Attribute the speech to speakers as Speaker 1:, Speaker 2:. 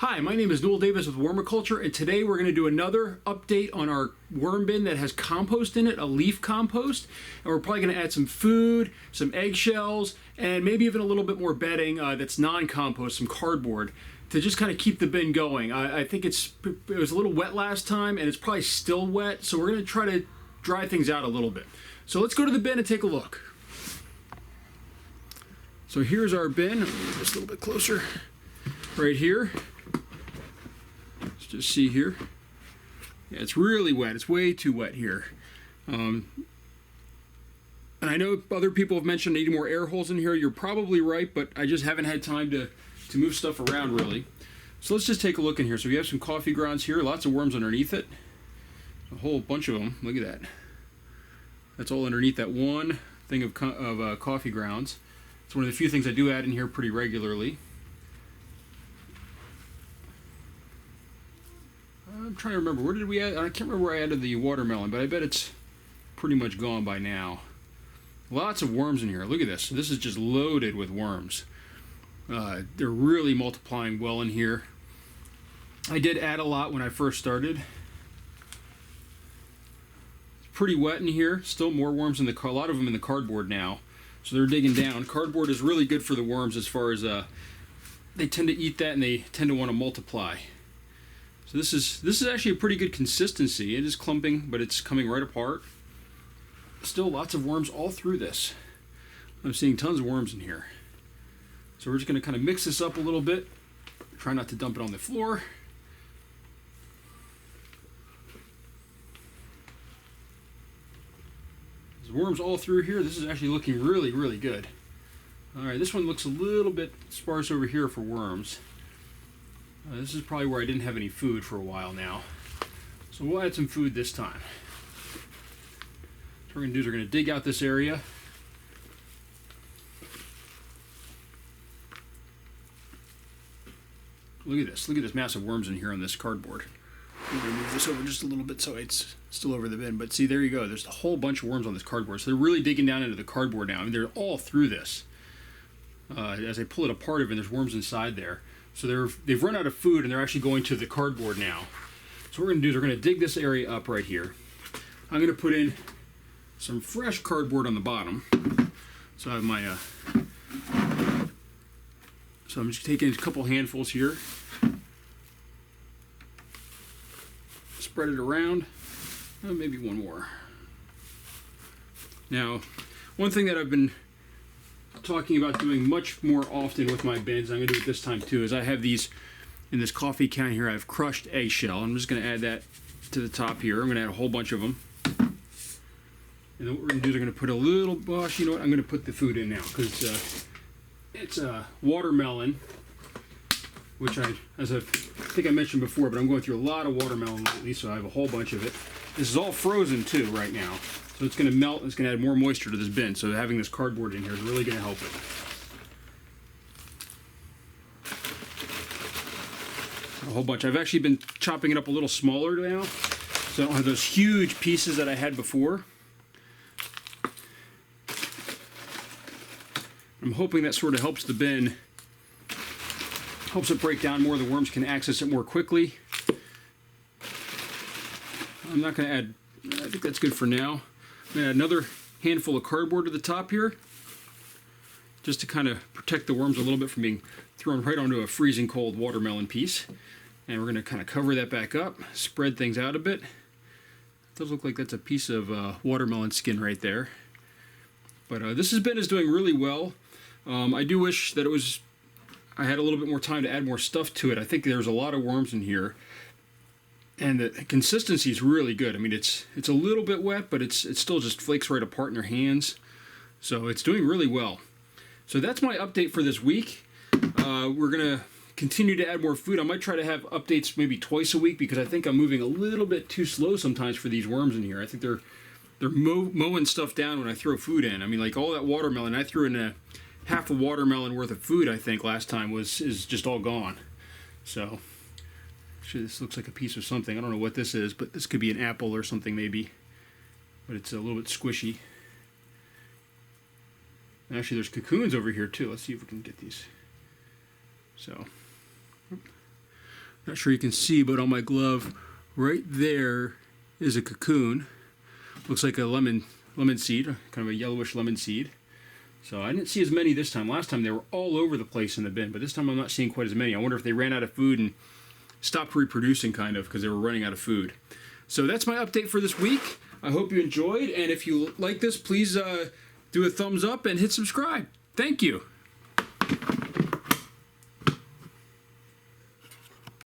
Speaker 1: Hi, my name is Noel Davis with Wormiculture, and today we're going to do another update on our worm bin that has compost in it, a leaf compost. And we're probably going to add some food, some eggshells, and maybe even a little bit more bedding that's non-compost, some cardboard, to just kind of keep the bin going. I think it was a little wet last time, and it's probably still wet, so we're going to try to dry things out a little bit. So let's go to the bin and take a look. So here's our bin. I'll move this a little bit closer. Right here. Let's just see here. Yeah, it's really wet. It's way too wet here. And I know other people have mentioned needing more air holes in here. You're probably right, but I just haven't had time to move stuff around really. So let's just take a look in here. So we have some coffee grounds here. Lots of worms underneath it. A whole bunch of them. Look at that. That's all underneath that one thing of coffee grounds. It's one of the few things I do add in here pretty regularly. I'm trying to remember, where did we add? I can't remember where I added the watermelon, but I bet it's pretty much gone by now. Lots of worms in here. Look at this. This is just loaded with worms. They're really multiplying well in here. I did add a lot when I first started. It's pretty wet in here. Still more worms in a lot of them in the cardboard now. So they're digging down. Cardboard is really good for the worms as far as they tend to eat that and they tend to want to multiply. So this is actually a pretty good consistency. It is clumping, but it's coming right apart. Still lots of worms all through this. I'm seeing tons of worms in here. So we're just going to kind of mix this up a little bit. Try not to dump it on the floor. There's worms all through here. This is actually looking really, really good. All right, this one looks a little bit sparse over here for worms. This is probably where I didn't have any food for a while now. So we'll add some food this time. What we're going to do is we're going to dig out this area. Look at this. Look at this massive worms in here on this cardboard. I'm going to move this over just a little bit so it's still over the bin. But see, there you go. There's a whole bunch of worms on this cardboard. So they're really digging down into the cardboard now. I mean, they're all through this. As I pull it apart, even there's worms inside there. So they've run out of food and they're actually going to the cardboard now. So what we're going to do is we're going to dig this area up right here. I'm going to put in some fresh cardboard on the bottom. So I have my, so I'm just taking a couple handfuls here. Spread it around. Maybe one more. Now, one thing that I've been talking about doing much more often with my bins, I'm going to do it this time too, is I have these in this coffee can here. I have crushed eggshell. I'm just going to add that to the top here. I'm going to add a whole bunch of them. And then what we're going to do is we're going to put a little, gosh, you know what? I'm going to put the food in now because it's a watermelon, which I think I mentioned before, but I'm going through a lot of watermelon lately, so I have a whole bunch of it. This is all frozen too right now. So it's going to melt and it's going to add more moisture to this bin. So having this cardboard in here is really going to help it. A whole bunch. I've actually been chopping it up a little smaller now. So I don't have those huge pieces that I had before. I'm hoping that sort of helps the bin. Helps it break down more. The worms can access it more quickly. I'm not going to add, I think that's good for now. I'm going to add another handful of cardboard to the top here, just to kind of protect the worms a little bit from being thrown right onto a freezing cold watermelon piece. And we're going to kind of cover that back up, spread things out a bit. It does look like that's a piece of watermelon skin right there. But this bin is doing really well. I do wish that I had a little bit more time to add more stuff to it. I think there's a lot of worms in here. And the consistency is really good. I mean, it's a little bit wet, but it still just flakes right apart in your hands. So it's doing really well. So that's my update for this week. We're going to continue to add more food. I might try to have updates maybe twice a week because I think I'm moving a little bit too slow sometimes for these worms in here. I think they're mowing stuff down when I throw food in. I mean, like all that watermelon, I threw in half a watermelon worth of food, I think, last time is just all gone. So actually, this looks like a piece of something. I don't know what this is, but this could be an apple or something maybe. But it's a little bit squishy. And actually, there's cocoons over here too. Let's see if we can get these. So, Not sure you can see, but on my glove right there is a cocoon. Looks like a lemon seed, kind of a yellowish lemon seed. So I didn't see as many this time. Last time they were all over the place in the bin, but this time I'm not seeing quite as many. I wonder if they ran out of food and stopped reproducing, kind of, because they were running out of food. So that's my update for this week. I hope you enjoyed, and if you like this, please do a thumbs up and hit subscribe. Thank you.